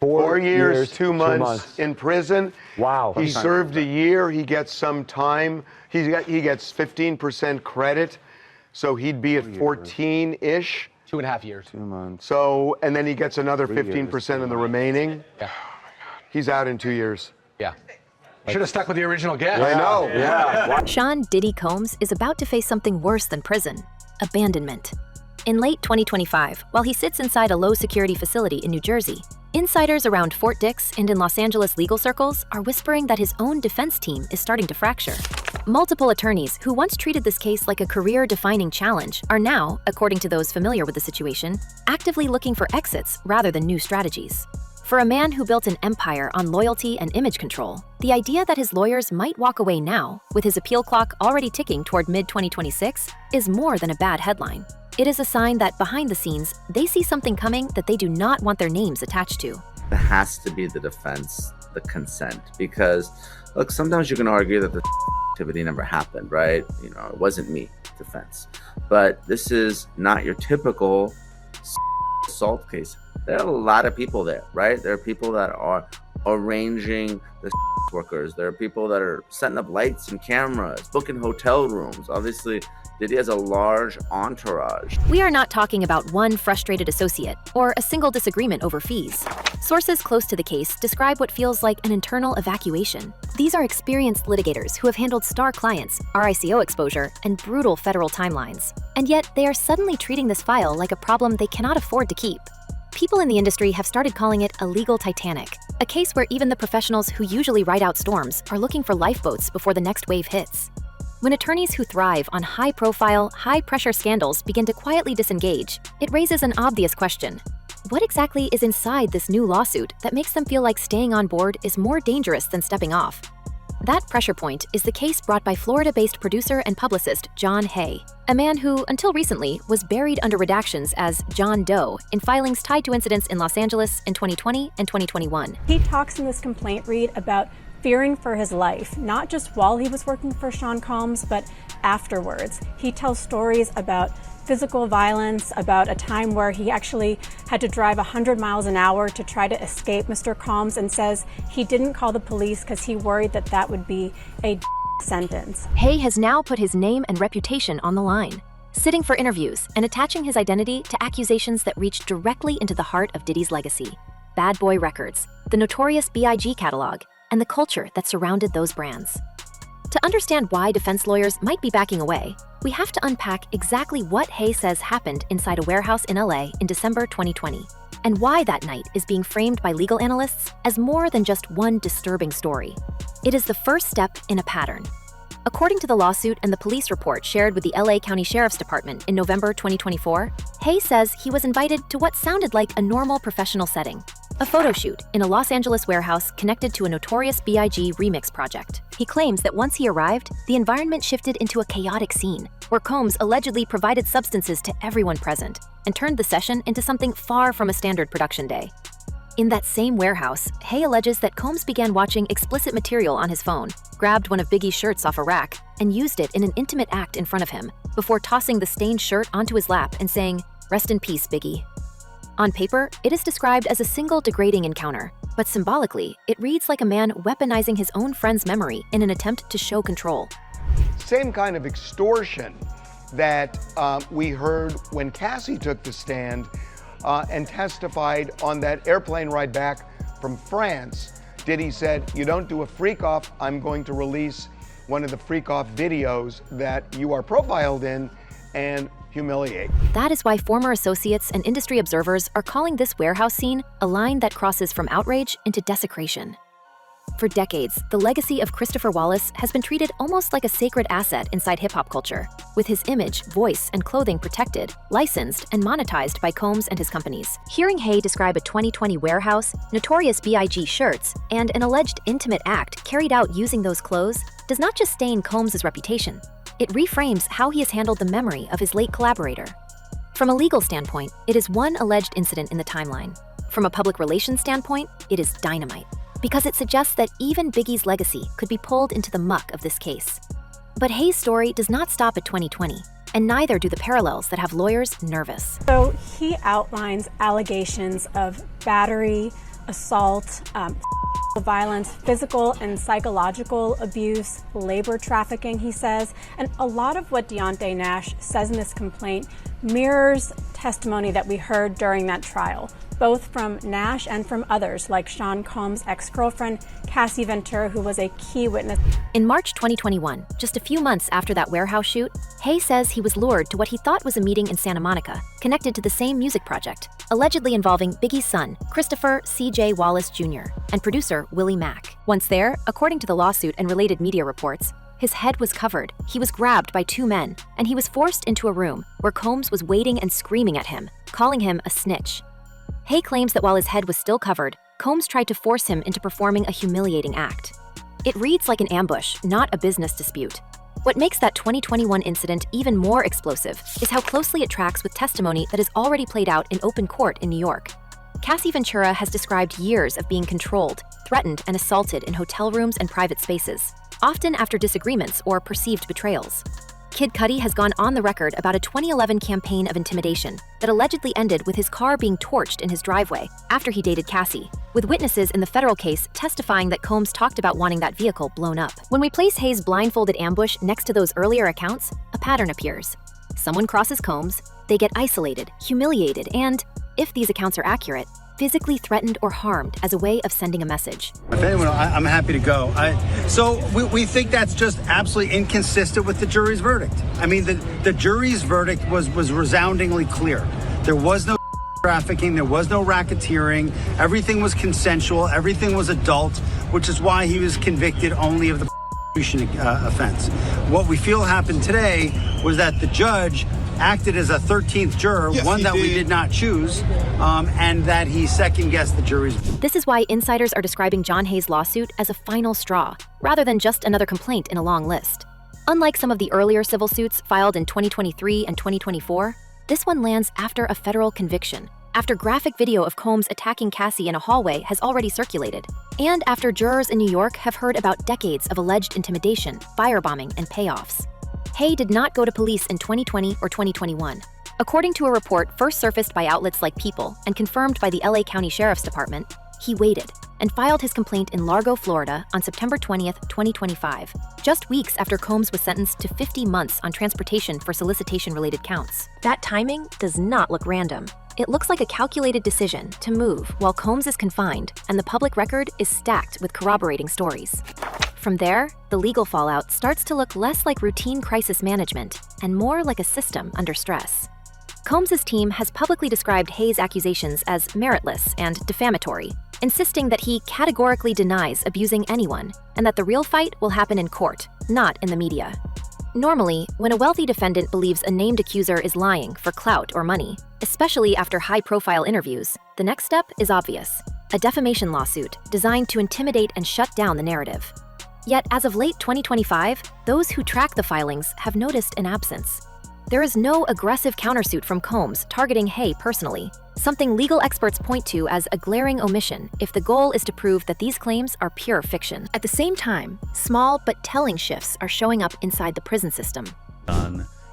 4 years, 2 months in prison. Wow. He served a year. He gets some time. He gets 15% credit, so he'd be at 14-ish. 2.5 years. 2 months. So, and then he gets another 15% of the remaining. Yeah. He's out in 2 years. Yeah. Should have stuck with the original guess. I know. Yeah. Sean Diddy Combs is about to face something worse than prison: abandonment. In late 2025, while he sits inside a low-security facility in New Jersey, insiders around Fort Dix and in Los Angeles legal circles are whispering that his own defense team is starting to fracture. Multiple attorneys who once treated this case like a career-defining challenge are now, according to those familiar with the situation, actively looking for exits rather than new strategies. For a man who built an empire on loyalty and image control, the idea that his lawyers might walk away now, with his appeal clock already ticking toward mid-2026, is more than a bad headline. It is a sign that behind the scenes, they see something coming that they do not want their names attached to. It has to be the defense, the consent, because look, sometimes you can argue that the activity never happened, right? You know, it wasn't me, defense. But this is not your typical assault case. There are a lot of people there, right? There are people that are arranging the workers. There are people that are setting up lights and cameras, booking hotel rooms. Obviously, Diddy has a large entourage. We are not talking about one frustrated associate or a single disagreement over fees. Sources close to the case describe what feels like an internal evacuation. These are experienced litigators who have handled star clients, RICO exposure, and brutal federal timelines. And yet, they are suddenly treating this file like a problem they cannot afford to keep. People in the industry have started calling it a legal Titanic, a case where even the professionals who usually ride out storms are looking for lifeboats before the next wave hits. When attorneys who thrive on high-profile, high-pressure scandals begin to quietly disengage, it raises an obvious question. What exactly is inside this new lawsuit that makes them feel like staying on board is more dangerous than stepping off? That pressure point is the case brought by Florida-based producer and publicist John Haye, a man who, until recently, was buried under redactions as John Doe in filings tied to incidents in Los Angeles in 2020 and 2021. He talks in this complaint read about fearing for his life, not just while he was working for Sean Combs, but afterwards. He tells stories about physical violence, about a time where he actually had to drive 100 miles an hour to try to escape Mr. Combs, and says he didn't call the police because he worried that that would be a sentence. Haye has now put his name and reputation on the line, sitting for interviews and attaching his identity to accusations that reach directly into the heart of Diddy's legacy: Bad Boy Records, the notorious B.I.G. catalog, and the culture that surrounded those brands. To understand why defense lawyers might be backing away, we have to unpack exactly what Haye says happened inside a warehouse in LA in December 2020, and why that night is being framed by legal analysts as more than just one disturbing story. It is the first step in a pattern. According to the lawsuit and the police report shared with the LA County Sheriff's Department in November 2024, Haye says he was invited to what sounded like a normal professional setting: a photo shoot in a Los Angeles warehouse connected to a notorious B.I.G. remix project. He claims that once he arrived, the environment shifted into a chaotic scene, where Combs allegedly provided substances to everyone present and turned the session into something far from a standard production day. In that same warehouse, Haye alleges that Combs began watching explicit material on his phone, grabbed one of Biggie's shirts off a rack, and used it in an intimate act in front of him, before tossing the stained shirt onto his lap and saying, "Rest in peace, Biggie." On paper, it is described as a single degrading encounter, but symbolically, it reads like a man weaponizing his own friend's memory in an attempt to show control. Same kind of extortion that we heard when Cassie took the stand and testified on that airplane ride back from France. Diddy said, "You don't do a freak off, I'm going to release one of the freak off videos that you are profiled in and humiliate." That is why former associates and industry observers are calling this warehouse scene a line that crosses from outrage into desecration. For decades, the legacy of Christopher Wallace has been treated almost like a sacred asset inside hip-hop culture, with his image, voice, and clothing protected, licensed, and monetized by Combs and his companies. Hearing Haye describe a 2020 warehouse, notorious B.I.G. shirts, and an alleged intimate act carried out using those clothes does not just stain Combs' reputation. It reframes how he has handled the memory of his late collaborator. From a legal standpoint, it is one alleged incident in the timeline. From a public relations standpoint, it is dynamite, because it suggests that even Biggie's legacy could be pulled into the muck of this case. But Haye's story does not stop at 2020, and neither do the parallels that have lawyers nervous. So he outlines allegations of battery, assault, violence, physical and psychological abuse, labor trafficking, he says. And a lot of what Deontay Nash says in this complaint mirrors testimony that we heard during that trial, both from Nash and from others, like Sean Combs' ex-girlfriend, Cassie Ventura, who was a key witness. In March 2021, just a few months after that warehouse shoot, Haye says he was lured to what he thought was a meeting in Santa Monica, connected to the same music project, allegedly involving Biggie's son, Christopher C.J. Wallace Jr., and producer Willie Mack. Once there, according to the lawsuit and related media reports, his head was covered, he was grabbed by two men, and he was forced into a room where Combs was waiting and screaming at him, calling him a snitch. Haye claims that while his head was still covered, Combs tried to force him into performing a humiliating act. It reads like an ambush, not a business dispute. What makes that 2021 incident even more explosive is how closely it tracks with testimony that has already played out in open court in New York. Cassie Ventura has described years of being controlled, threatened, and assaulted in hotel rooms and private spaces, often after disagreements or perceived betrayals. Kid Cudi has gone on the record about a 2011 campaign of intimidation that allegedly ended with his car being torched in his driveway after he dated Cassie, with witnesses in the federal case testifying that Combs talked about wanting that vehicle blown up. When we place Haye's blindfolded ambush next to those earlier accounts, a pattern appears. Someone crosses Combs, they get isolated, humiliated, and, if these accounts are accurate, physically threatened or harmed as a way of sending a message. If anyone, I'm happy to go. So we think that's just absolutely inconsistent with the jury's verdict. I mean, the jury's verdict was resoundingly clear. There was no trafficking, there was no racketeering, everything was consensual, everything was adult, which is why he was convicted only of the offense. What we feel happened today was that the judge acted as a 13th juror, one that we did not choose, and that he second-guessed the jury's. This is why insiders are describing John Haye's lawsuit as a final straw, rather than just another complaint in a long list. Unlike some of the earlier civil suits filed in 2023 and 2024, this one lands after a federal conviction, after graphic video of Combs attacking Cassie in a hallway has already circulated, and after jurors in New York have heard about decades of alleged intimidation, firebombing, and payoffs. Haye did not go to police in 2020 or 2021. According to a report first surfaced by outlets like People and confirmed by the LA County Sheriff's Department, he waited and filed his complaint in Largo, Florida on September 20th, 2025, just weeks after Combs was sentenced to 50 months on transportation for solicitation-related counts. That timing does not look random. It looks like a calculated decision to move while Combs is confined and the public record is stacked with corroborating stories. From there, the legal fallout starts to look less like routine crisis management and more like a system under stress. Combs' team has publicly described Haye's accusations as meritless and defamatory, insisting that he categorically denies abusing anyone and that the real fight will happen in court, not in the media. Normally, when a wealthy defendant believes a named accuser is lying for clout or money, especially after high-profile interviews, the next step is obvious: a defamation lawsuit designed to intimidate and shut down the narrative. Yet, as of late 2025, those who track the filings have noticed an absence. There is no aggressive countersuit from Combs targeting Haye personally, something legal experts point to as a glaring omission if the goal is to prove that these claims are pure fiction. At the same time, small but telling shifts are showing up inside the prison system.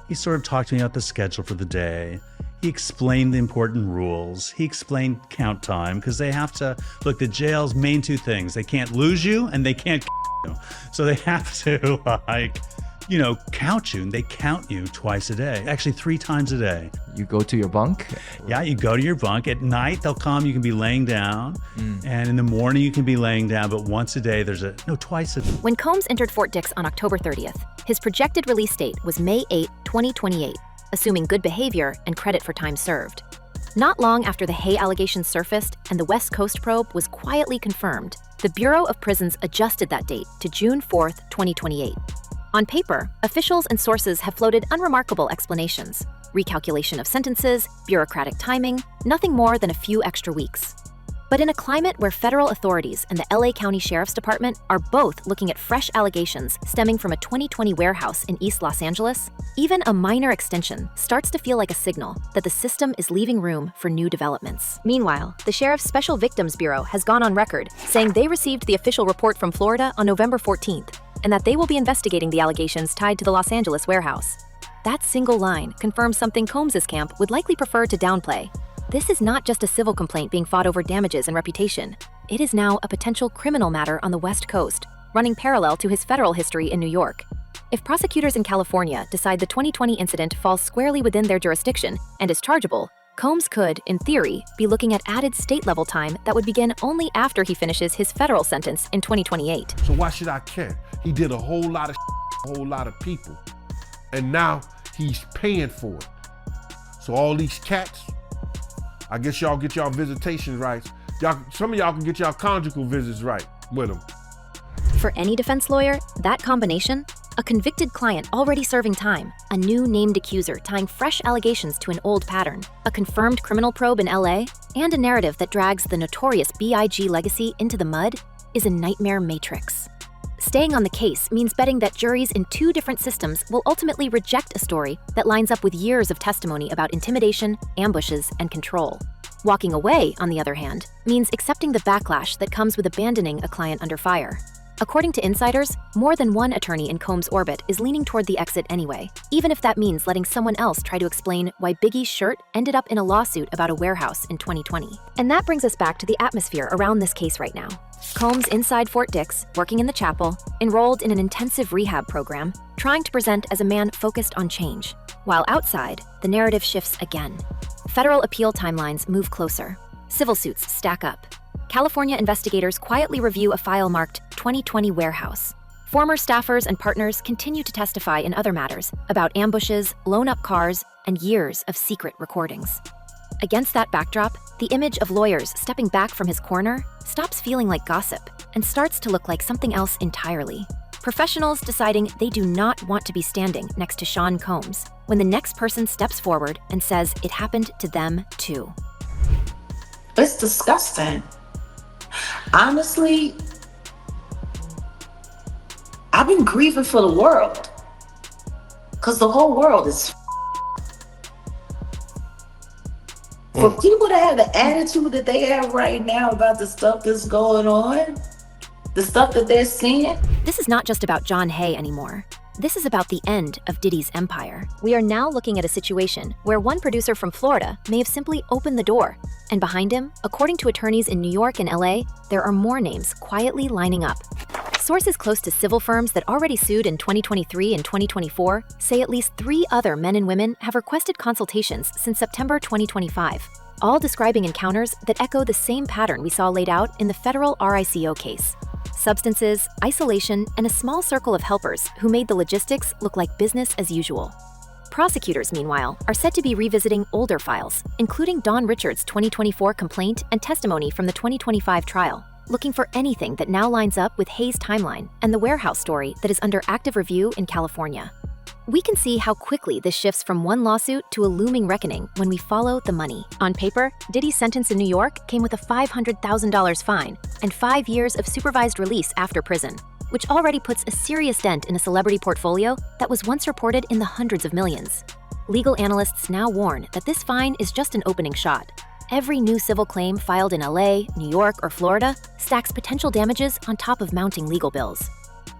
He sort of talked to me about the schedule for the day. He explained the important rules. He explained count time, because they have to, look, the jail's main two things: they can't lose you and they can't you. So they have to, count you, and they count you twice a day, actually 3 times a day. You go to your bunk? Yeah, you go to your bunk. At night, they'll come, you can be laying down, and in the morning, you can be laying down, but once a day, twice a day. When Combs entered Fort Dix on October 30th, his projected release date was May 8, 2028, assuming good behavior and credit for time served. Not long after the Haye allegations surfaced and the West Coast probe was quietly confirmed, the Bureau of Prisons adjusted that date to June 4th, 2028. On paper, officials and sources have floated unremarkable explanations: recalculation of sentences, bureaucratic timing, nothing more than a few extra weeks. But in a climate where federal authorities and the LA County Sheriff's Department are both looking at fresh allegations stemming from a 2020 warehouse in East Los Angeles, even a minor extension starts to feel like a signal that the system is leaving room for new developments. Meanwhile, the Sheriff's Special Victims Bureau has gone on record saying they received the official report from Florida on November 14th, and that they will be investigating the allegations tied to the Los Angeles warehouse. That single line confirms something Combs' camp would likely prefer to downplay: This is not just a civil complaint being fought over damages and reputation. It is now a potential criminal matter on the West Coast, running parallel to his federal history in New York. If prosecutors in California decide the 2020 incident falls squarely within their jurisdiction and is chargeable, Combs could, in theory, be looking at added state-level time that would begin only after he finishes his federal sentence in 2028. So why should I care? He did a whole lot of a whole lot of people. And now he's paying for it. So all these cats, I guess y'all get y'all visitation rights. Some of y'all can get y'all conjugal visits right with them. For any defense lawyer, that combination, a convicted client already serving time, a new named accuser tying fresh allegations to an old pattern, a confirmed criminal probe in LA, and a narrative that drags the notorious BIG legacy into the mud, is a nightmare matrix. Staying on the case means betting that juries in two different systems will ultimately reject a story that lines up with years of testimony about intimidation, ambushes, and control. Walking away, on the other hand, means accepting the backlash that comes with abandoning a client under fire. According to insiders, more than one attorney in Combs' orbit is leaning toward the exit anyway, even if that means letting someone else try to explain why Biggie's shirt ended up in a lawsuit about a warehouse in 2020. And that brings us back to the atmosphere around this case right now. Combs inside Fort Dix, working in the chapel, enrolled in an intensive rehab program, trying to present as a man focused on change. While outside, the narrative shifts again. Federal appeal timelines move closer. Civil suits stack up. California investigators quietly review a file marked 2020 Warehouse. Former staffers and partners continue to testify in other matters about ambushes, blown-up cars, and years of secret recordings. Against that backdrop, the image of lawyers stepping back from his corner stops feeling like gossip and starts to look like something else entirely. Professionals deciding they do not want to be standing next to Sean Combs when the next person steps forward and says it happened to them too. It's disgusting. Honestly, I've been grieving for the world because the whole world is for people to have the attitude that they have right now about the stuff that's going on, the stuff that they're seeing. This is not just about John Haye anymore. This is about the end of Diddy's empire. We are now looking at a situation where one producer from Florida may have simply opened the door, and behind him, according to attorneys in New York and LA, there are more names quietly lining up. Sources close to civil firms that already sued in 2023 and 2024 say at least 3 other men and women have requested consultations since September 2025, all describing encounters that echo the same pattern we saw laid out in the federal RICO case. Substances, isolation, and a small circle of helpers who made the logistics look like business as usual. Prosecutors, meanwhile, are said to be revisiting older files, including Don Richards' 2024 complaint and testimony from the 2025 trial, looking for anything that now lines up with Haye's timeline and the warehouse story that is under active review in California. We can see how quickly this shifts from one lawsuit to a looming reckoning when we follow the money. On paper, Diddy's sentence in New York came with a $500,000 fine and 5 years of supervised release after prison, which already puts a serious dent in a celebrity portfolio that was once reported in the hundreds of millions. Legal analysts now warn that this fine is just an opening shot. Every new civil claim filed in LA, New York, or Florida stacks potential damages on top of mounting legal bills.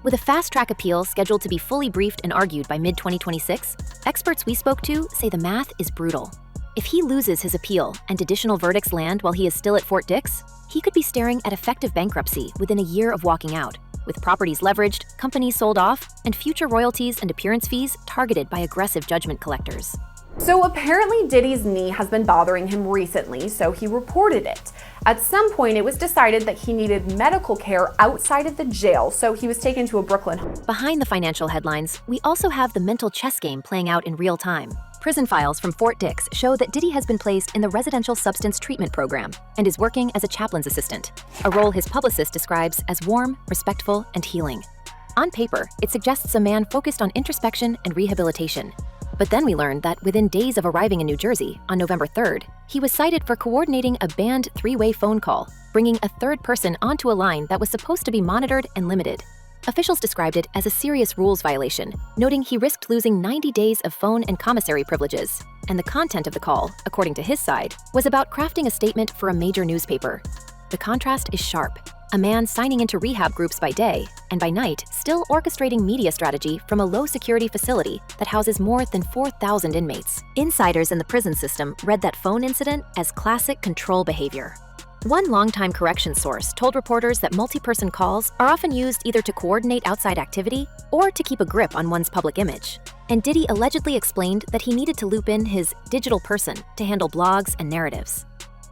With a fast-track appeal scheduled to be fully briefed and argued by mid-2026, experts we spoke to say the math is brutal. If he loses his appeal and additional verdicts land while he is still at Fort Dix, he could be staring at effective bankruptcy within a year of walking out, with properties leveraged, companies sold off, and future royalties and appearance fees targeted by aggressive judgment collectors. So apparently Diddy's knee has been bothering him recently, so he reported it. At some point, it was decided that he needed medical care outside of the jail, so he was taken to a Brooklyn home. Behind the financial headlines, we also have the mental chess game playing out in real time. Prison files from Fort Dix show that Diddy has been placed in the Residential Substance Treatment Program and is working as a chaplain's assistant, a role his publicist describes as warm, respectful, and healing. On paper, it suggests a man focused on introspection and rehabilitation. But then we learned that within days of arriving in New Jersey, on November 3rd, he was cited for coordinating a banned 3-way phone call, bringing a third person onto a line that was supposed to be monitored and limited. Officials described it as a serious rules violation, noting he risked losing 90 days of phone and commissary privileges. And the content of the call, according to his side, was about crafting a statement for a major newspaper. The contrast is sharp. a man signing into rehab groups by day and by night still orchestrating media strategy from a low-security facility that houses more than 4,000 inmates. Insiders in the prison system read that phone incident as classic control behavior. One longtime corrections source told reporters that multi-person calls are often used either to coordinate outside activity or to keep a grip on one's public image. And Diddy allegedly explained that he needed to loop in his digital person to handle blogs and narratives.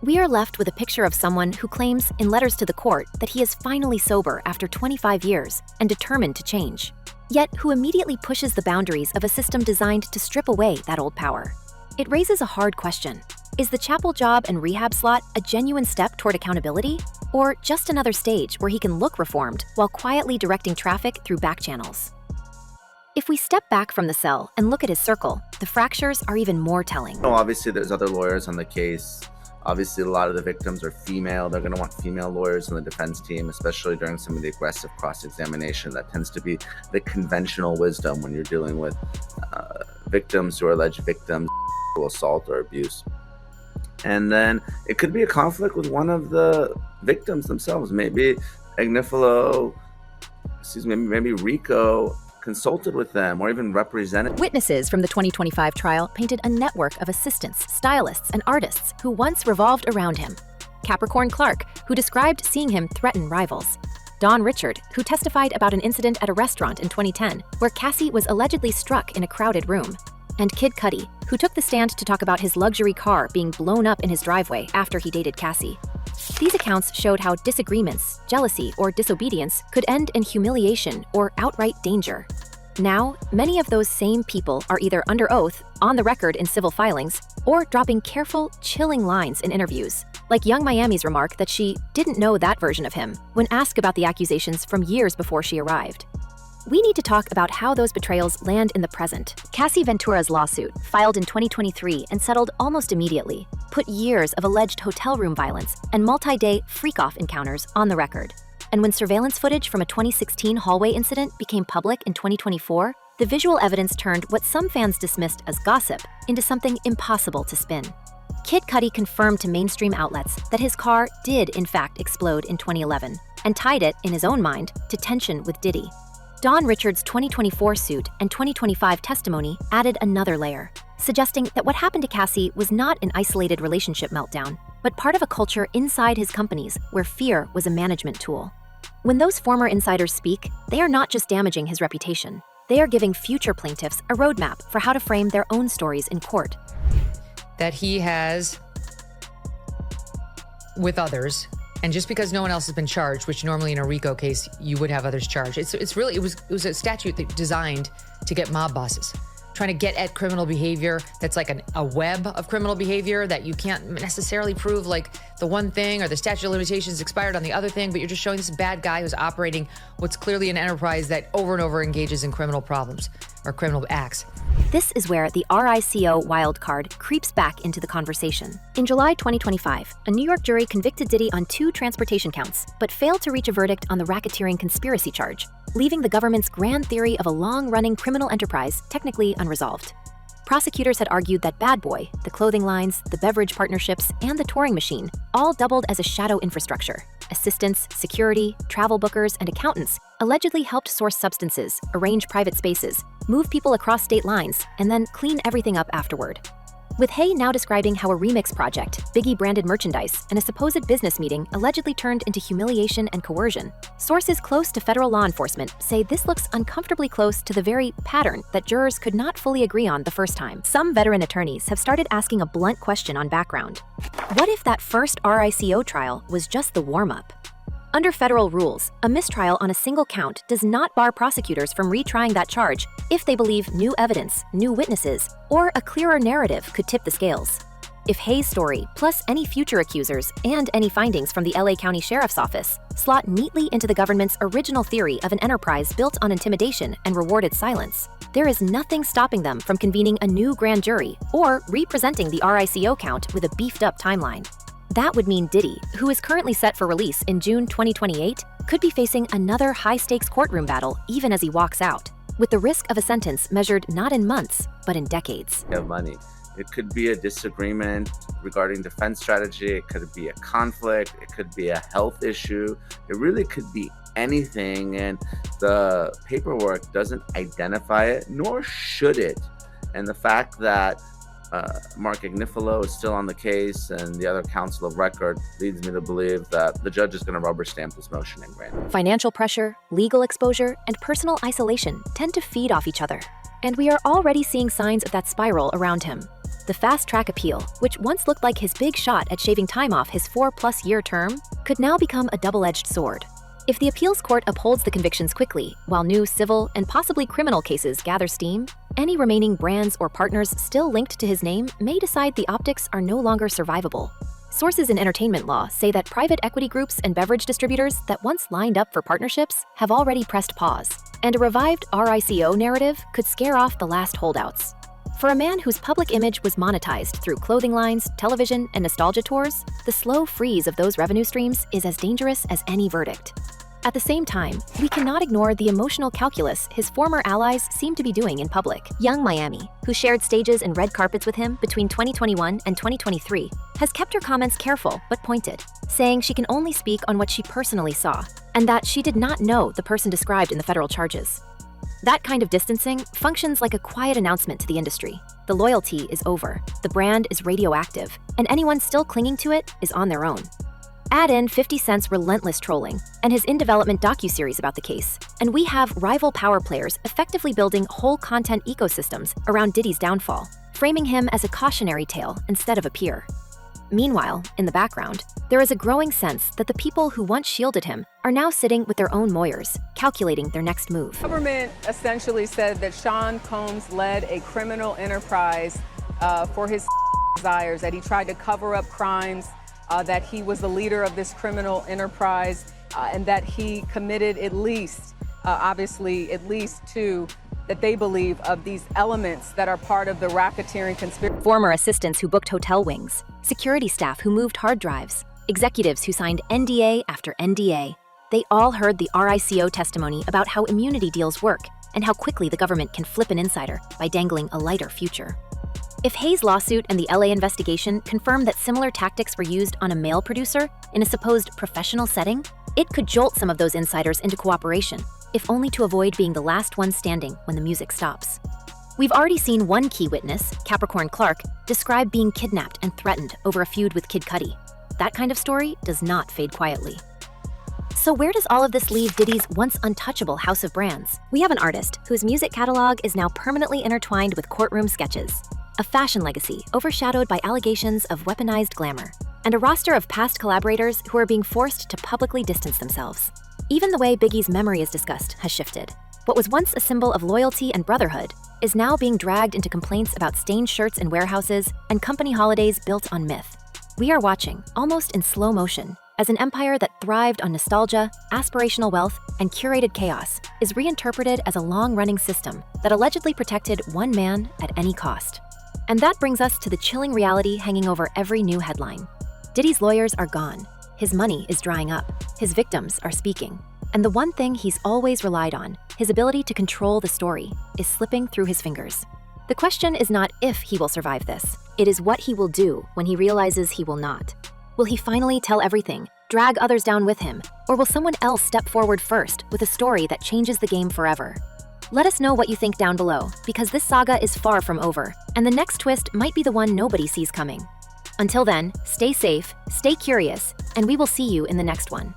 We are left with a picture of someone who claims in letters to the court that he is finally sober after 25 years and determined to change, yet who immediately pushes the boundaries of a system designed to strip away that old power. It raises a hard question. Is the chapel job and rehab slot a genuine step toward accountability, or just another stage where he can look reformed while quietly directing traffic through back channels? If we step back from the cell and look at his circle, the fractures are even more telling. Obviously, there's other lawyers on the case. Obviously, a lot of the victims are female. They're going to want female lawyers on the defense team, especially during some of the aggressive cross-examination. That tends to be the conventional wisdom when you're dealing with victims who are alleged victims of assault or abuse. And then it could be a conflict with one of the victims themselves. Maybe maybe RICO consulted with them or even represented. Witnesses from the 2025 trial painted a network of assistants, stylists, and artists who once revolved around him. Capricorn Clark, who described seeing him threaten rivals. Don Richard, who testified about an incident at a restaurant in 2010 where Cassie was allegedly struck in a crowded room. And Kid Cudi, who took the stand to talk about his luxury car being blown up in his driveway after he dated Cassie. These accounts showed how disagreements, jealousy, or disobedience could end in humiliation or outright danger. Now, many of those same people are either under oath, on the record in civil filings, or dropping careful, chilling lines in interviews, like Young Miami's remark that she didn't know that version of him when asked about the accusations from years before she arrived. We need to talk about how those betrayals land in the present. Cassie Ventura's lawsuit, filed in 2023 and settled almost immediately, put years of alleged hotel room violence and multi-day freak-off encounters on the record. And when surveillance footage from a 2016 hallway incident became public in 2024, the visual evidence turned what some fans dismissed as gossip into something impossible to spin. Kid Cudi confirmed to mainstream outlets that his car did in fact explode in 2011 and tied it, in his own mind, to tension with Diddy. Don Richard's 2024 suit and 2025 testimony added another layer, suggesting that what happened to Cassie was not an isolated relationship meltdown, but part of a culture inside his companies where fear was a management tool. When those former insiders speak, they are not just damaging his reputation. They are giving future plaintiffs a roadmap for how to frame their own stories in court. That he has, with others, and just because no one else has been charged, which normally in a RICO case you would have others charged, it was a statute that designed to get mob bosses, trying to get at criminal behavior that's like a web of criminal behavior that you can't necessarily prove, like the one thing or the statute of limitations expired on the other thing, but you're just showing this bad guy who's operating what's clearly an enterprise that over and over engages in criminal problems or criminal acts. This is where the RICO wildcard creeps back into the conversation. In July 2025, a New York jury convicted Diddy on 2 transportation counts, but failed to reach a verdict on the racketeering conspiracy charge, leaving the government's grand theory of a long-running criminal enterprise technically unresolved. Prosecutors had argued that Bad Boy, the clothing lines, the beverage partnerships, and the touring machine all doubled as a shadow infrastructure. Assistants, security, travel bookers, and accountants allegedly helped source substances, arrange private spaces, move people across state lines, and then clean everything up afterward. With Haye now describing how a remix project, Biggie-branded merchandise, and a supposed business meeting allegedly turned into humiliation and coercion, sources close to federal law enforcement say this looks uncomfortably close to the very pattern that jurors could not fully agree on the first time. Some veteran attorneys have started asking a blunt question on background. What if that first RICO trial was just the warm-up? Under federal rules, a mistrial on a single count does not bar prosecutors from retrying that charge if they believe new evidence, new witnesses, or a clearer narrative could tip the scales. If Haye's story, plus any future accusers and any findings from the LA County Sheriff's Office, slot neatly into the government's original theory of an enterprise built on intimidation and rewarded silence, there is nothing stopping them from convening a new grand jury or representing the RICO count with a beefed-up timeline. That would mean Diddy, who is currently set for release in June 2028, could be facing another high-stakes courtroom battle even as he walks out, with the risk of a sentence measured not in months, but in decades. You have money. It could be a disagreement regarding defense strategy. It could be a conflict. It could be a health issue. It really could be anything. And the paperwork doesn't identify it, nor should it. And the fact that Mark Agnifilo is still on the case and the other counsel of record leads me to believe that the judge is going to rubber stamp this motion and grant it. Financial pressure, legal exposure, and personal isolation tend to feed off each other. And we are already seeing signs of that spiral around him. The fast-track appeal, which once looked like his big shot at shaving time off his 4+ year term, could now become a double-edged sword. If the appeals court upholds the convictions quickly, while new civil and possibly criminal cases gather steam, any remaining brands or partners still linked to his name may decide the optics are no longer survivable. Sources in entertainment law say that private equity groups and beverage distributors that once lined up for partnerships have already pressed pause, and a revived RICO narrative could scare off the last holdouts. For a man whose public image was monetized through clothing lines, television, and nostalgia tours, the slow freeze of those revenue streams is as dangerous as any verdict. At the same time, we cannot ignore the emotional calculus his former allies seem to be doing in public. Young Miami, who shared stages and red carpets with him between 2021 and 2023, has kept her comments careful but pointed, saying she can only speak on what she personally saw, and that she did not know the person described in the federal charges. That kind of distancing functions like a quiet announcement to the industry. The loyalty is over, the brand is radioactive, and anyone still clinging to it is on their own. Add in 50 Cent's relentless trolling and his in-development docuseries about the case, and we have rival power players effectively building whole content ecosystems around Diddy's downfall, framing him as a cautionary tale instead of a peer. Meanwhile, in the background, there is a growing sense that the people who once shielded him are now sitting with their own lawyers, calculating their next move. The government essentially said that Sean Combs led a criminal enterprise for his desires, that he tried to cover up crimes, that he was the leader of this criminal enterprise, and that he committed at least two that they believe of these elements that are part of the racketeering conspiracy. Former assistants who booked hotel wings, security staff who moved hard drives, executives who signed NDA after NDA. They all heard the RICO testimony about how immunity deals work and how quickly the government can flip an insider by dangling a lighter future. If Haye's lawsuit and the LA investigation confirm that similar tactics were used on a male producer in a supposed professional setting, it could jolt some of those insiders into cooperation, if only to avoid being the last one standing when the music stops. We've already seen one key witness, Capricorn Clark, describe being kidnapped and threatened over a feud with Kid Cudi. That kind of story does not fade quietly. So where does all of this leave Diddy's once untouchable house of brands? We have an artist whose music catalog is now permanently intertwined with courtroom sketches, a fashion legacy overshadowed by allegations of weaponized glamour, and a roster of past collaborators who are being forced to publicly distance themselves. Even the way Biggie's memory is discussed has shifted. What was once a symbol of loyalty and brotherhood is now being dragged into complaints about stained shirts in warehouses and company holidays built on myth. We are watching, almost in slow motion, as an empire that thrived on nostalgia, aspirational wealth, and curated chaos is reinterpreted as a long-running system that allegedly protected one man at any cost. And that brings us to the chilling reality hanging over every new headline. Diddy's lawyers are gone. His money is drying up. His victims are speaking. And the one thing he's always relied on, his ability to control the story, is slipping through his fingers. The question is not if he will survive this. It is what he will do when he realizes he will not. Will he finally tell everything, drag others down with him, or will someone else step forward first with a story that changes the game forever? Let us know what you think down below, because this saga is far from over, and the next twist might be the one nobody sees coming. Until then, stay safe, stay curious, and we will see you in the next one.